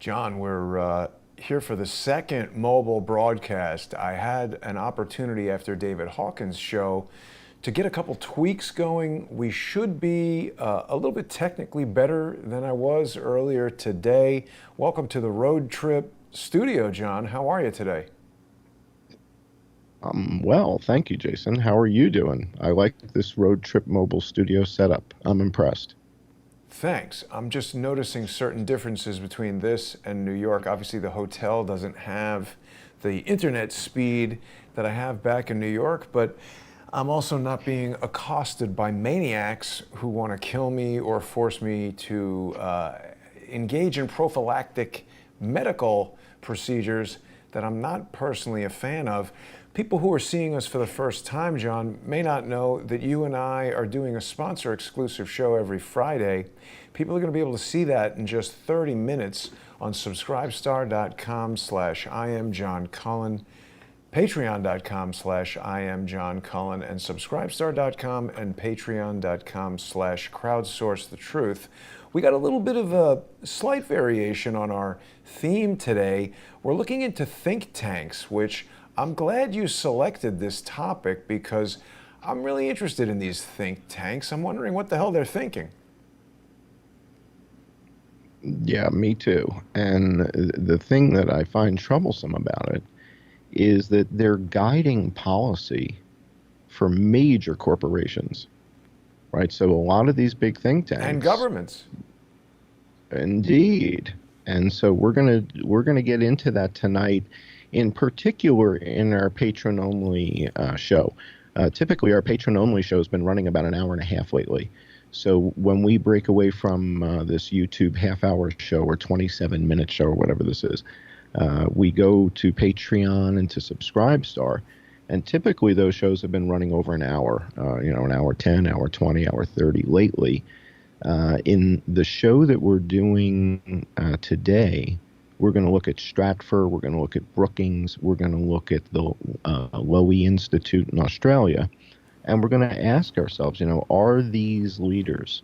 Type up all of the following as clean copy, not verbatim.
John, we're here for the second mobile broadcast. I had an opportunity after David Hawkins' show to get a couple tweaks going. We should be a little bit technically better than I was earlier today. Welcome to the road trip studio, John. How are you today? Well, thank you, Jason. How are you doing? I like this road trip mobile studio setup. I'm impressed. Thanks. I'm just noticing certain differences between this and New York. Obviously, the hotel doesn't have the internet speed that I have back in New York, but I'm also not being accosted by maniacs who want to kill me or force me to engage in prophylactic medical procedures that I'm not personally a fan of. People who are seeing us for the first time, John, may not know that you and I are doing a sponsor exclusive show every Friday. People are going to be able to see that in just 30 minutes on subscribestar.com/IamJohnCullen, patreon.com/IamJohnCullen, and subscribestar.com and patreon.com/crowdsourcethetruth. We got a little bit of a slight variation on our theme today. We're looking into think tanks, which I'm glad you selected this topic because I'm really interested in these think tanks. I'm wondering what the hell they're thinking. Yeah, me too. And the thing that I find troublesome about it is that they're guiding policy for major corporations, right? So a lot of these big think And tanks, governments. indeed. And so we're gonna get into that tonight, in particular in our patron-only show. Typically, our patron-only show has been running about an hour and a half lately. So when we break away from this YouTube half-hour show or 27-minute show or whatever this is, we go to Patreon and to Subscribestar. And typically those shows have been running over an hour, an hour 10, hour 20, hour 30 lately. In the show that we're doing today, we're going to look at Stratfor, we're going to look at Brookings, we're going to look at the Lowy Institute in Australia, and we're going to ask ourselves, are these leaders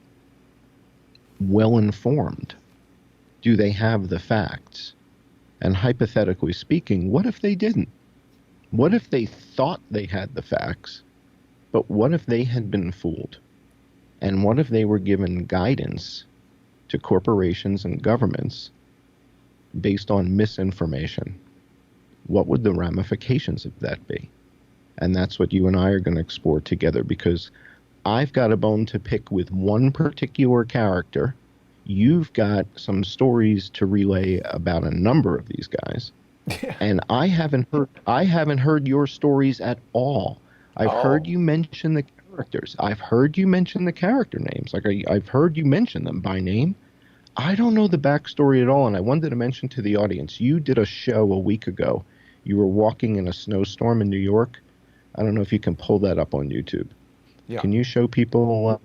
well informed? Do they have the facts? And hypothetically speaking, what if they didn't? What if they thought they had the facts, but what if they had been fooled? And what if they were given guidance to corporations and governments based on misinformation? What would the ramifications of that be? And that's what you and I are going to explore together, because I've got a bone to pick with one particular character. You've got some stories to relay about a number of these guys. Yeah. And I haven't heard your stories at all. I've heard you mention the characters. I've heard you mention the character names. Like I've heard you mention them by name. I don't know the backstory at all, and I wanted to mention to the audience, you did a show a week ago. You were walking in a snowstorm in New York. I don't know if you can pull that up on YouTube. Yeah. Can you show people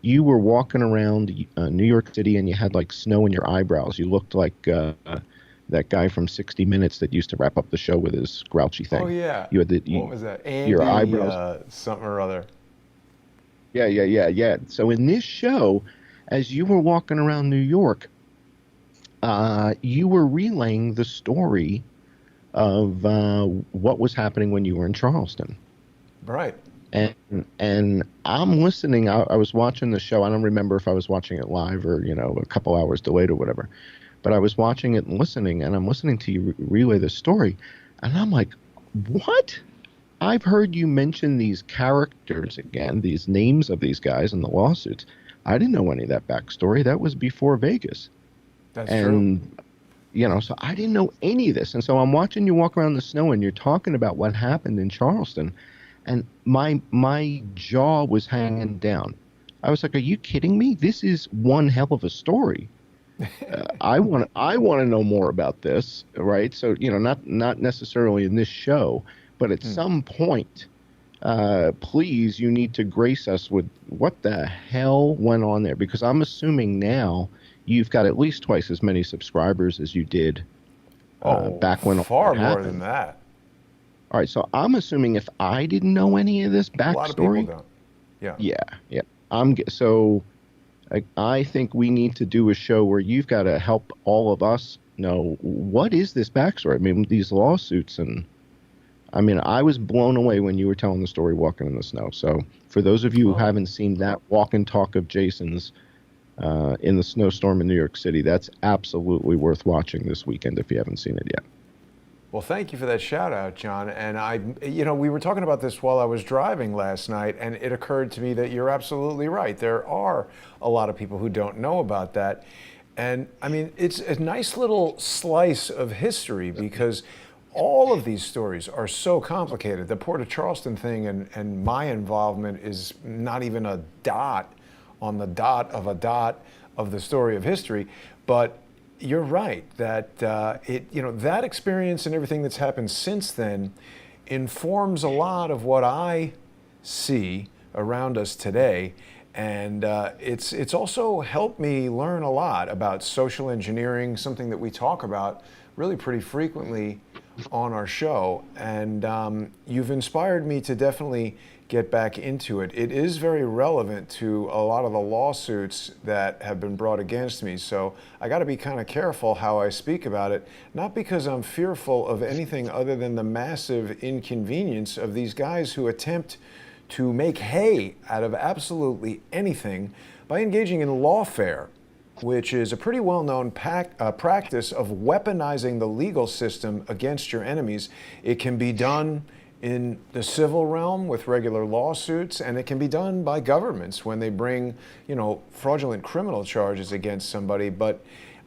you were walking around New York City and you had like snow in your eyebrows. You looked like that guy from 60 Minutes that used to wrap up the show with his grouchy thing. Oh, yeah. You had What was that? Andy, your eyebrows. something or other. Yeah. So in this show, as you were walking around New York, you were relaying the story of what was happening when you were in Charleston. Right. And I'm listening. I was watching the show. I don't remember if I was watching it live or, a couple hours delayed or whatever. But I was watching it and listening, and I'm listening to you relay the story. And I'm like, what? I've heard you mention these characters again, these names of these guys in the lawsuits. I didn't know any of that backstory. That was before Vegas. That's true. So I didn't know any of this. And so I'm watching you walk around the snow and you're talking about what happened in Charleston. And my jaw was hanging down. I was like, are you kidding me? This is one hell of a story. I want to know more about this, right? So, not necessarily in this show, but at some point, please, you need to grace us with what the hell went on there, because I'm assuming now you've got at least twice as many subscribers as you did back when far it more happened. than that. All right, so I'm assuming if I didn't know any of this backstory, A lot of people don't. Yeah. yeah. So I think we need to do a show where you've got to help all of us know what is this backstory. I mean, these lawsuits, and I mean, I was blown away when you were telling the story walking in the snow. So for those of you who haven't seen that walk and talk of Jason's in the snowstorm in New York City, that's absolutely worth watching this weekend if you haven't seen it yet. Well, thank you for that shout out, John. And we were talking about this while I was driving last night, and it occurred to me that you're absolutely right. There are a lot of people who don't know about that. And I mean, it's a nice little slice of history because all of these stories are so complicated. The Port of Charleston thing and my involvement is not even a dot on the dot of a dot of the story of history. But you're right that that experience and everything that's happened since then informs a lot of what I see around us today. And it's also helped me learn a lot about social engineering, something that we talk about really pretty frequently on our show. And you've inspired me to definitely get back into it. It is very relevant to a lot of the lawsuits that have been brought against me. So I got to be kind of careful how I speak about it, not because I'm fearful of anything other than the massive inconvenience of these guys who attempt to make hay out of absolutely anything by engaging in lawfare, which is a pretty well-known practice of weaponizing the legal system against your enemies. It can be done in the civil realm with regular lawsuits, and it can be done by governments when they bring, fraudulent criminal charges against somebody. But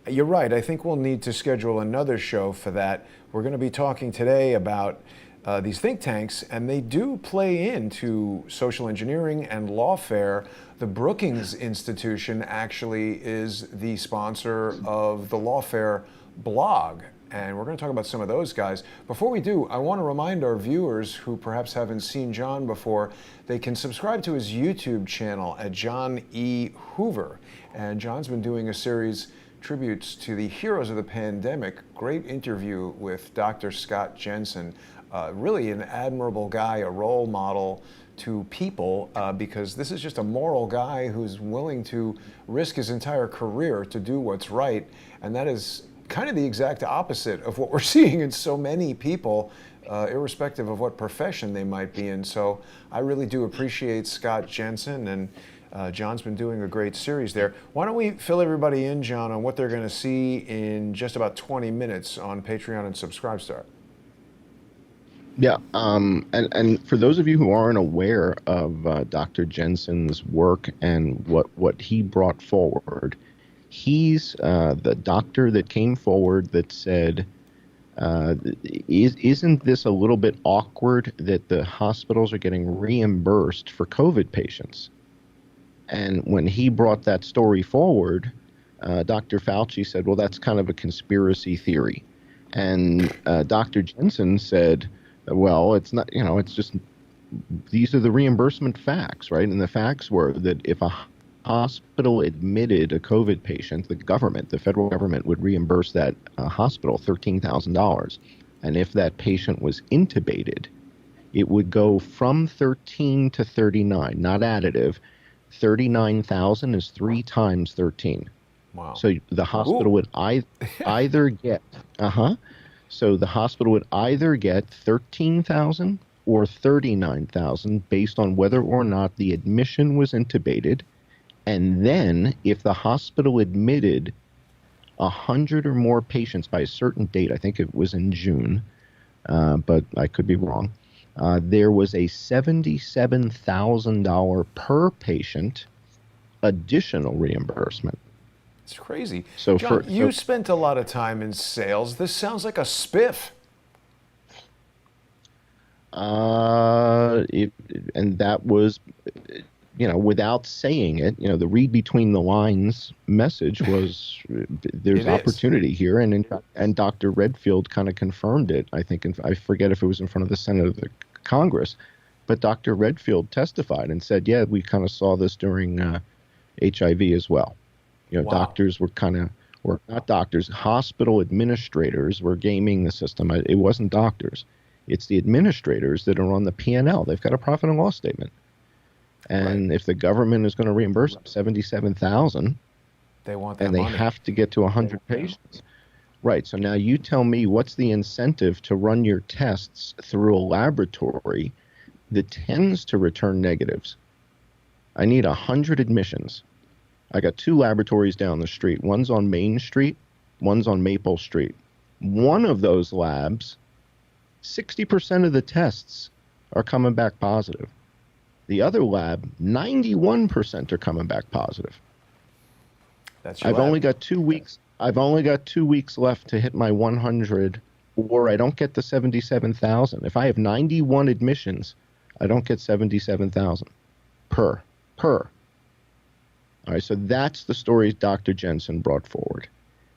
you're right, I think we'll need to schedule another show for that. We're going to be talking today about these think tanks, and they do play into social engineering and lawfare. The Brookings Institution actually is the sponsor of the Lawfare blog, and we're going to talk about some of those guys. Before we do, I want to remind our viewers who perhaps haven't seen John before, they can subscribe to his YouTube channel at John E. Hoover. And John's been doing a series tributes to the heroes of the pandemic. Great interview with Dr. Scott Jensen. Really an admirable guy, a role model to people, because this is just a moral guy who's willing to risk his entire career to do what's right. And that is kind of the exact opposite of what we're seeing in so many people, irrespective of what profession they might be in. So I really do appreciate Scott Jensen, and John's been doing a great series there. Why don't we fill everybody in, John, on what they're going to see in just about 20 minutes on Patreon and Subscribestar? Yeah, and for those of you who aren't aware of Dr. Jensen's work and what he brought forward, he's the doctor that came forward that said, isn't this a little bit awkward that the hospitals are getting reimbursed for COVID patients? And when he brought that story forward, Dr. Fauci said, well, that's kind of a conspiracy theory. And Dr. Jensen said, well, it's not, it's just, these are the reimbursement facts, right? And the facts were that if a hospital admitted a COVID patient, the federal government would reimburse that hospital $13,000. And if that patient was intubated, it would go from 13 to 39, not additive. 39,000 is 3 times 13. Wow. So the hospital would either get, So the hospital would either get 13,000 or 39,000 based on whether or not the admission was intubated. And then if the hospital admitted 100 or more patients by a certain date, I think it was in June, but I could be wrong, there was a $77,000 per patient additional reimbursement. It's crazy. So John, you spent a lot of time in sales. This sounds like a spiff. And that was, without saying it, the read between the lines message was there's opportunity here. And Dr. Redfield kind of confirmed it. I think, I forget if it was in front of the Senate or the Congress, but Dr. Redfield testified and said, yeah, we kind of saw this during HIV as well. Wow. Doctors were or not doctors, hospital administrators were gaming the system. It wasn't doctors. It's the administrators that are on the P&L. They've got a profit and loss statement. Right. And if the government is going to reimburse them 77,000 They want that and they money. have to get to 100 patients. Right. So now you tell me what's the incentive to run your tests through a laboratory that tends to return negatives? I need 100 admissions. I got two laboratories down the street. One's on Main Street, one's on Maple Street. One of those labs, 60% of the tests are coming back positive. The other lab, 91% are coming back positive. That's your I've lab. only got 2 weeks. I've only got 2 weeks left to hit my 100, or I don't get the 77,000. If I have 91 admissions, I don't get 77,000 per. All right, so that's the story Dr. Jensen brought forward.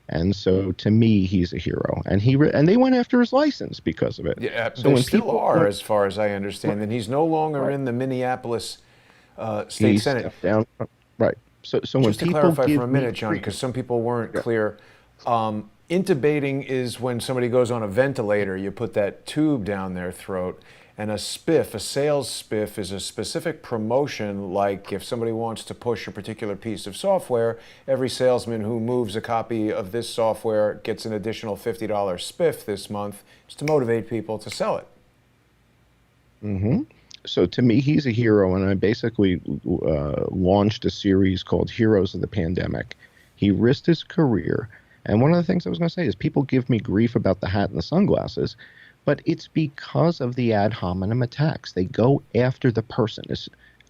And so to me, he's a hero. And and they went after his license because of it. Yeah, So they when still people are, as far as I understand, and he's no longer right, in the Minneapolis State he Senate. stepped down. Right. So when Just to people clarify for a give me minute, John, grief, because some people weren't yeah, clear, intubating is when somebody goes on a ventilator, you put that tube down their throat. And a spiff, a sales spiff, is a specific promotion, like if somebody wants to push a particular piece of software, every salesman who moves a copy of this software gets an additional $50 spiff this month, just to motivate people to sell it. hmm So to me, he's a hero, and I basically launched a series called Heroes of the Pandemic. He risked his career, and one of the things I was going to say is people give me grief about the hat and the sunglasses, but it's because of the ad hominem attacks. They go after the person.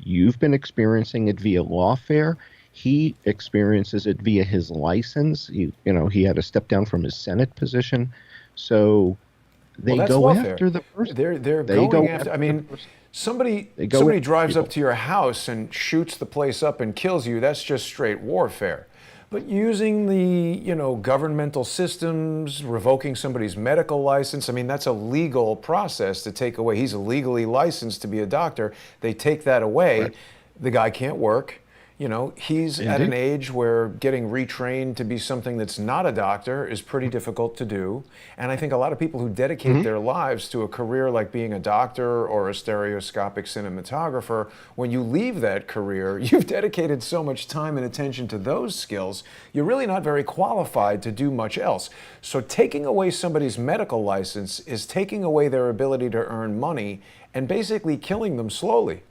You've been experiencing it via Lawfare. He experiences it via his license. He had to step down from his Senate position. So Well, they that's go lawfare. after the person. They're They going go after. I after the mean, person. somebody They go somebody after drives up people. to your house and shoots the place up and kills you. That's just straight warfare. But using the governmental systems, revoking somebody's medical license. I mean, that's a legal process to take away. He's legally licensed to be a doctor. They take that away. Right. The guy can't work. He's at an Indeed. age where getting retrained to be something that's not a doctor is pretty difficult to do. And I think a lot of people who dedicate hmm their lives to a career like being a doctor or a stereoscopic cinematographer, when you leave that career, you've dedicated so much time and attention to those skills, you're really not very qualified to do much else. So taking away somebody's medical license is taking away their ability to earn money and basically killing them slowly.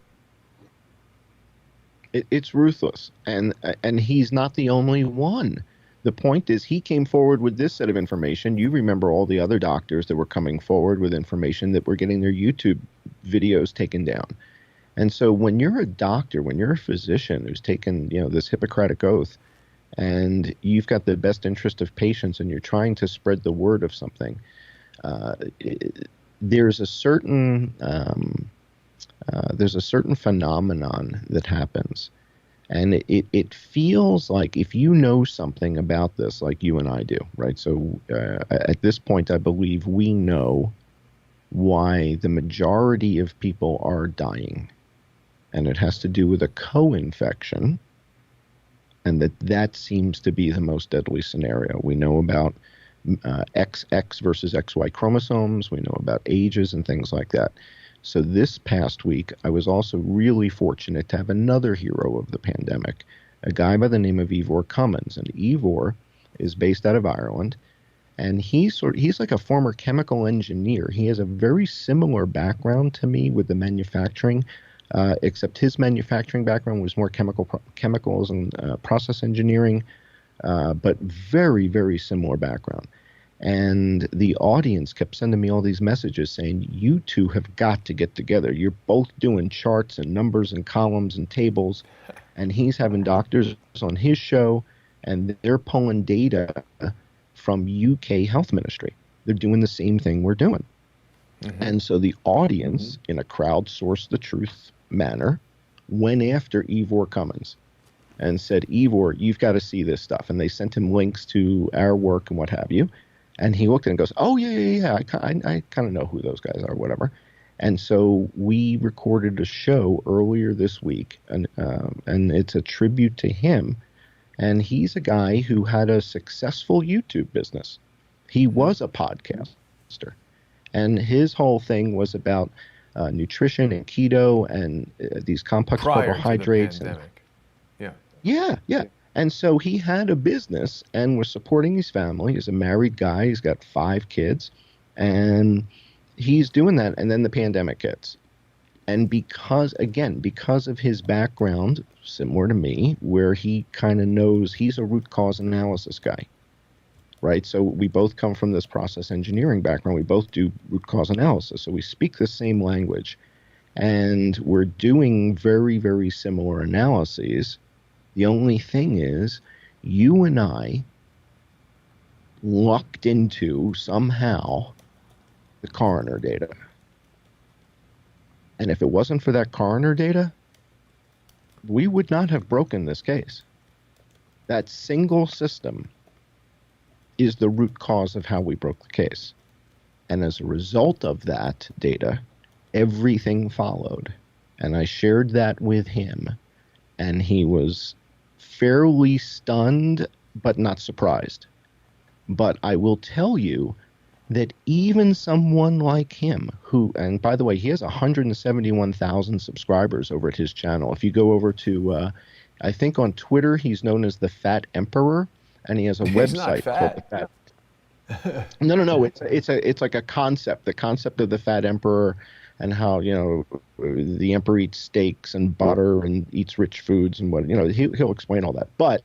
It's ruthless, and he's not the only one. The point is, he came forward with this set of information. You remember all the other doctors that were coming forward with information that were getting their YouTube videos taken down. And so, when you're a doctor, when you're a physician who's taken, this Hippocratic oath, and you've got the best interest of patients, and you're trying to spread the word of something, uh, it, there's a certain phenomenon that happens. And it feels like if you know something about this, like you and I do, right? So at this point, I believe we know why the majority of people are dying. And it has to do with a co-infection. And that seems to be the most deadly scenario. We know about XX versus XY chromosomes. We know about ages and things like that. So this past week, I was also really fortunate to have another hero of the pandemic, a guy by the name of Ivor Cummins. And Ivor is based out of Ireland, and he's like a former chemical engineer. He has a very similar background to me with the manufacturing, except his manufacturing background was more chemicals and process engineering, but very, very similar background. And the audience kept sending me all these messages saying, you two have got to get together. You're both doing charts and numbers and columns and tables. And he's having doctors on his show, and they're pulling data from UK Health Ministry. They're doing the same thing we're doing. Mm-hmm. And so the audience, in a crowdsourced the truth manner, went after Ivor Cummins and said, Ivor, you've got to see this stuff. And they sent him links to our work and what have you. And he looked at it and goes, oh, yeah. I kind of know who those guys are, whatever. And so we recorded a show earlier this week, and it's a tribute to him. And he's a guy who had a successful YouTube business. He was a podcaster. And his whole thing was about nutrition and keto and these complex Prior to the carbohydrates. And pandemic. Yeah. yeah. And so he had a business and was supporting his family. He's a married guy. He's got 5 kids, and he's doing that. And then the pandemic hits. And because of his background, similar to me, where he kind of knows, he's a root cause analysis guy, right? So we both come from this process engineering background. We both do root cause analysis. So we speak the same language, and we're doing very, very similar analyses. The only thing is, you and I lucked into somehow the coroner data. And if it wasn't for that coroner data, we would not have broken this case. That single system is the root cause of how we broke the case. And as a result of that data, everything followed. And I shared that with him, and he was fairly stunned, but not surprised. But I will tell you that even someone like him, who, and by the way, he has 171,000 subscribers over at his channel. If you go over to, I think on Twitter, he's known as the Fat Emperor, and he has a website called the Fat. No. It's like a concept, the concept of the Fat Emperor, and how, the emperor eats steaks and butter and eats rich foods and what, he'll explain all that. But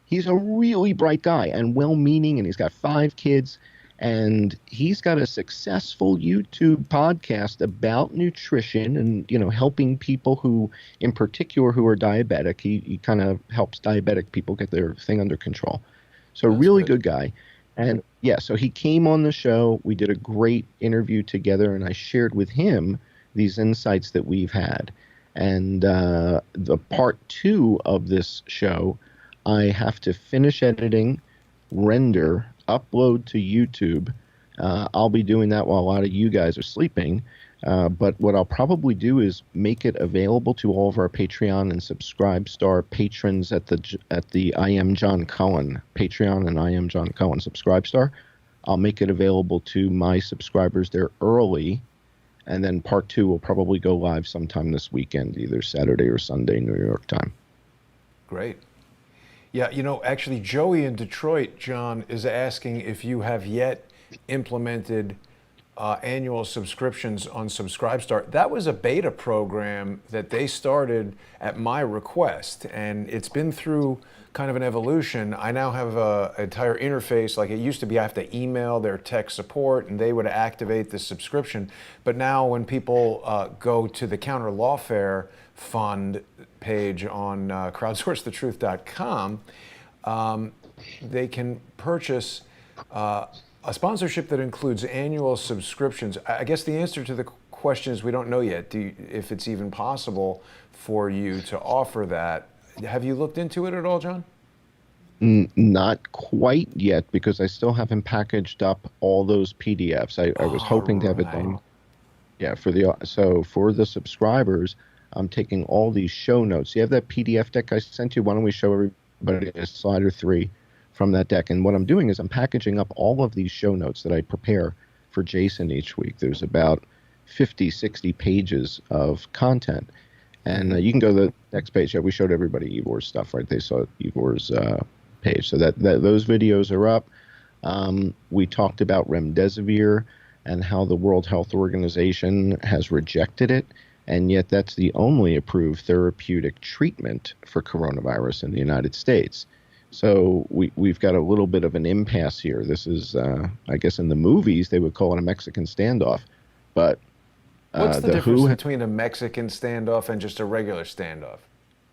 he's a really bright guy and well-meaning, and he's got 5 kids, and he's got a successful YouTube podcast about nutrition and, helping people who, in particular, who are diabetic. He kind of helps diabetic people get their thing under control. So That's really good guy. And yeah, so he came on the show. We did a great interview together, and I shared with him these insights that we've had. And the part 2 of this show, I have to finish editing, render, upload to YouTube. I'll be doing that while a lot of you guys are sleeping. But what I'll probably do is make it available to all of our Patreon and Subscribestar patrons at the I Am John Cohen Patreon and I Am John Cohen Subscribestar. I'll make it available to my subscribers there early, and then part 2 will probably go live sometime this weekend, either Saturday or Sunday, New York time. Great. Yeah, actually, Joey in Detroit, John, is asking if you have yet implemented annual subscriptions on Subscribestar. That was a beta program that they started at my request, and it's been through kind of an evolution. I now have an entire interface. Like it used to be, I have to email their tech support, and they would activate the subscription. But now when people go to the Counter Lawfare Fund page on crowdsourcethetruth.com, they can purchase a sponsorship that includes annual subscriptions. I guess the answer to the question is we don't know yet if it's even possible for you to offer that. Have you looked into it at all, John? Not quite yet, because I still haven't packaged up all those PDFs. I was hoping to have it done. Yeah, for the subscribers, I'm taking all these show notes. You have that PDF deck I sent you? Why don't we show everybody a slide or 3 from that deck? And what I'm doing is I'm packaging up all of these show notes that I prepare for Jason each week. There's about 50, 60 pages of content. And you can go to the next page. Yeah, we showed everybody Ivor's stuff, right? They saw Ivor's page. So that those videos are up. We talked about Remdesivir and how the World Health Organization has rejected it. And yet that's the only approved therapeutic treatment for coronavirus in the United States. So we've got a little bit of an impasse here. This is, I guess in the movies, they would call it a Mexican standoff. But what's the difference between a Mexican standoff and just a regular standoff?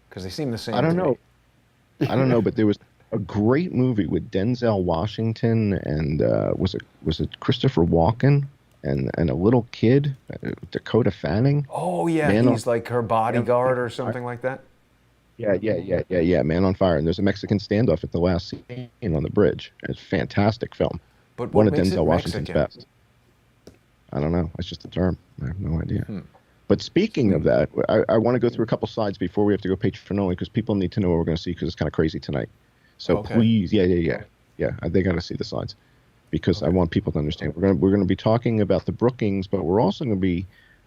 Because they seem the same. I don't know, but there was a great movie with Denzel Washington and was it Christopher Walken and a little kid, Dakota Fanning? Oh yeah, he's like her bodyguard or something like that. Yeah. Man on Fire. And there's a Mexican standoff at the last scene on the bridge. It's a fantastic film. But one of Denzel Washington's best. I don't know. It's just a term. I have no idea. But speaking of that, I want to go through a couple slides before we have to go Patreon only, because people need to know what we're going to see, because it's kind of crazy tonight. So please, yeah. They got to see the slides, because I want people to understand. We're going to be talking about the Brookings, but we're also going to be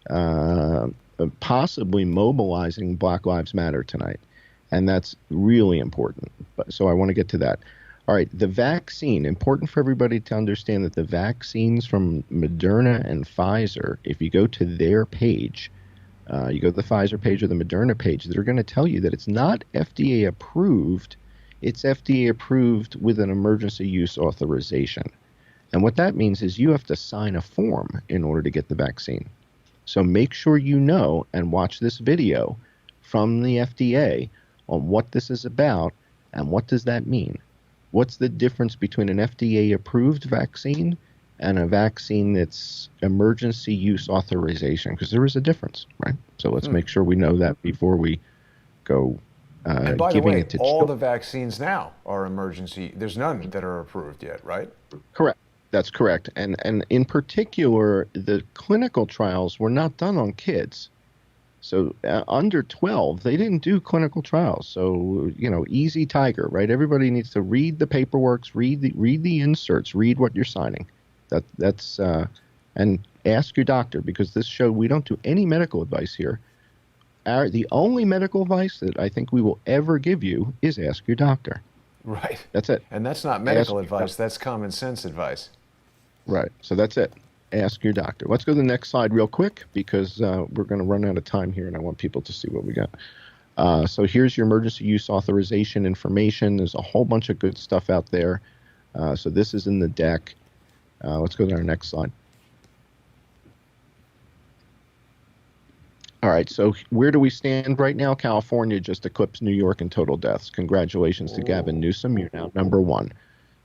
uh, possibly mobilizing Black Lives Matter tonight. And that's really important. So I want to get to that. All right, the vaccine, important for everybody to understand that the vaccines from Moderna and Pfizer, if you go to their page, you go to the Pfizer page or the Moderna page, they're going to tell you that it's not FDA approved. It's FDA approved with an emergency use authorization. And what that means is you have to sign a form in order to get the vaccine. So make sure you know and watch this video from the FDA on what this is about and what does that mean. What's the difference between an FDA-approved vaccine and a vaccine that's emergency use authorization? Because there is a difference, right? So let's make sure we know that before we go And by the giving way, it to all children. the vaccines now are emergency. There's none that are approved yet, right? Correct. That's correct. And in particular, the clinical trials were not done on kids. So under 12, they didn't do clinical trials. So, easy tiger, right? Everybody needs to read the paperwork, read the inserts, read what you're signing. That's and ask your doctor, because this show, we don't do any medical advice here. The only medical advice that I think we will ever give you is ask your doctor. Right. That's it. And that's not medical advice. That's common sense advice. Right. So that's it. Ask your doctor. Let's go to the next slide real quick, because we're going to run out of time here and I want people to see what we got. So here's your emergency use authorization information. There's a whole bunch of good stuff out there. So this is in the deck. Let's go to our next slide. All right, so where do we stand right now? California just eclipsed New York in total deaths. Congratulations to Gavin Newsom. You're now #1.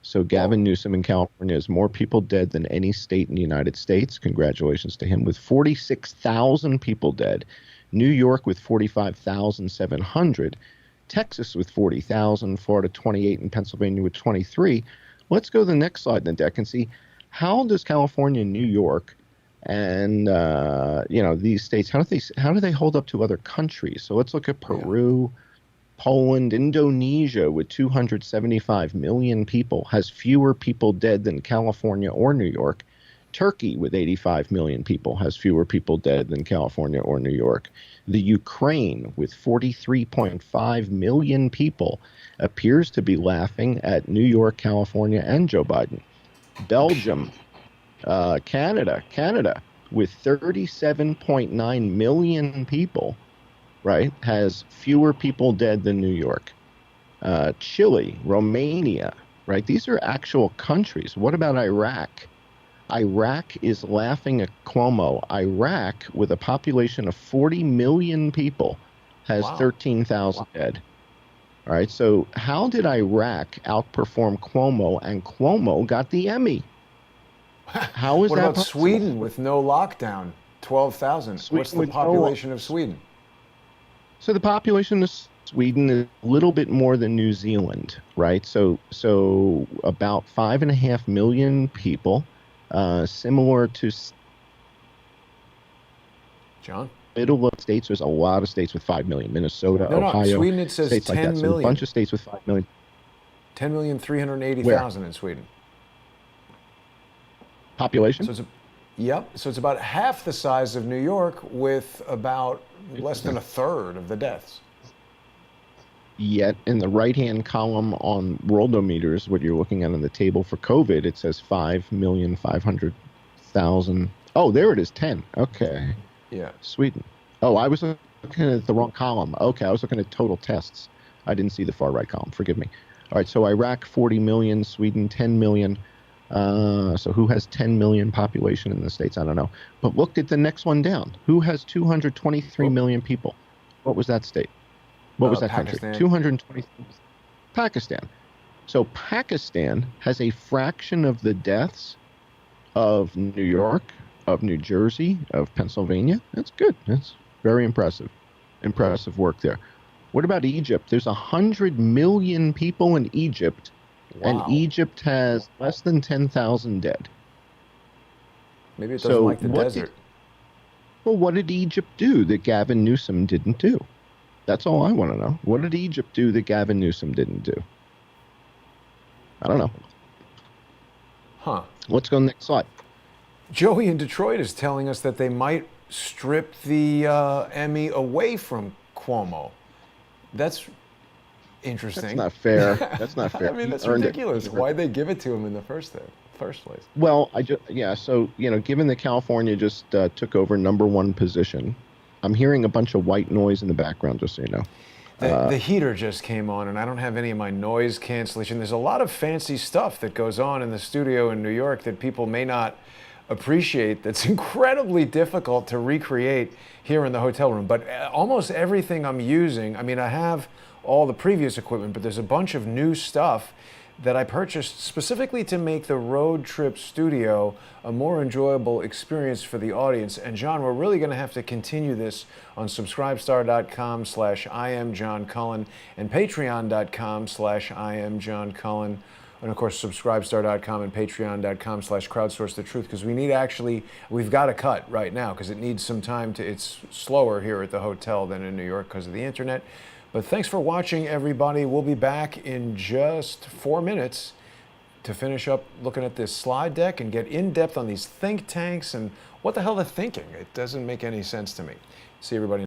So Gavin Newsom in California has more people dead than any state in the United States. Congratulations to him, with 46,000 people dead. New York with 45,700. Texas with 40,000. Florida 28, and Pennsylvania with 23. Let's go to the next slide in the deck and see, how does California and New York and these states, how do they hold up to other countries? So let's look at Peru. Poland, Indonesia, with 275 million people, has fewer people dead than California or New York. Turkey, with 85 million people, has fewer people dead than California or New York. The Ukraine, with 43.5 million people, appears to be laughing at New York, California, and Joe Biden. Belgium, Canada, with 37.9 million people, right, has fewer people dead than New York. Chile, Romania, right? These are actual countries. What about Iraq? Iraq is laughing at Cuomo. Iraq, with a population of 40 million people, has 13,000 dead. All right, so how did Iraq outperform Cuomo, and Cuomo got the Emmy? How is what that about possible? Sweden with no lockdown? 12,000. What's the population of Sweden? So the population of Sweden is a little bit more than New Zealand, right? So about 5.5 million people, similar to John? middle of states. There's a lot of states with 5 million. Minnesota, Ohio. Sweden, it says states 10 like that. million. So a bunch of states with 5 million. 10,380,000 in Sweden. Population? So it's about half the size of New York, with about less than a third of the deaths. Yet in the right-hand column on worldometers, what you're looking at on the table for COVID, it says 5,500,000. Oh, there it is, 10. Okay. Yeah. Sweden. Oh, I was looking at the wrong column. Okay, I was looking at total tests. I didn't see the far right column. Forgive me. All right, so Iraq, 40 million. Sweden, 10 million. So who has 10 million population in the States? I don't know. But look at the next one down. Who has 223 million people? What was that state? What was that Pakistan. country? 220. Pakistan. So Pakistan has a fraction of the deaths of New York, of New Jersey, of Pennsylvania. That's good. That's very impressive. Impressive work there. What about Egypt? There's 100 million people in Egypt. Wow. And Egypt has less than 10,000 dead. Maybe it doesn't like the desert. What did Egypt do that Gavin Newsom didn't do? That's all I want to know. What did Egypt do that Gavin Newsom didn't do? I don't know. Huh. Let's go next slide. Joey in Detroit is telling us that they might strip the Emmy away from Cuomo. That's That's interesting. not fair. That's not I fair. mean, He that's earned it. ridiculous. He earned Why'd it. they give it to him in the first place? Well, yeah. So given that California just took over #1 position, I'm hearing a bunch of white noise in the background. Just so you know. The heater just came on, and I don't have any of my noise cancellation. There's a lot of fancy stuff that goes on in the studio in New York that people may not appreciate, that's incredibly difficult to recreate here in the hotel room. But almost everything I'm using, I mean, I have all the previous equipment, but there's a bunch of new stuff that I purchased specifically to make the road trip studio a more enjoyable experience for the audience. And John, we're really going to have to continue this on subscribestar.com/IamJohnCullen and patreon.com/IamJohnCullen. And of course, subscribestar.com and patreon.com/crowdsourcethetruth, because we've got to cut right now because it needs some time it's slower here at the hotel than in New York because of the internet. But thanks for watching, everybody. We'll be back in just 4 minutes to finish up looking at this slide deck and get in depth on these think tanks and what the hell they're thinking. It doesn't make any sense to me. See everybody.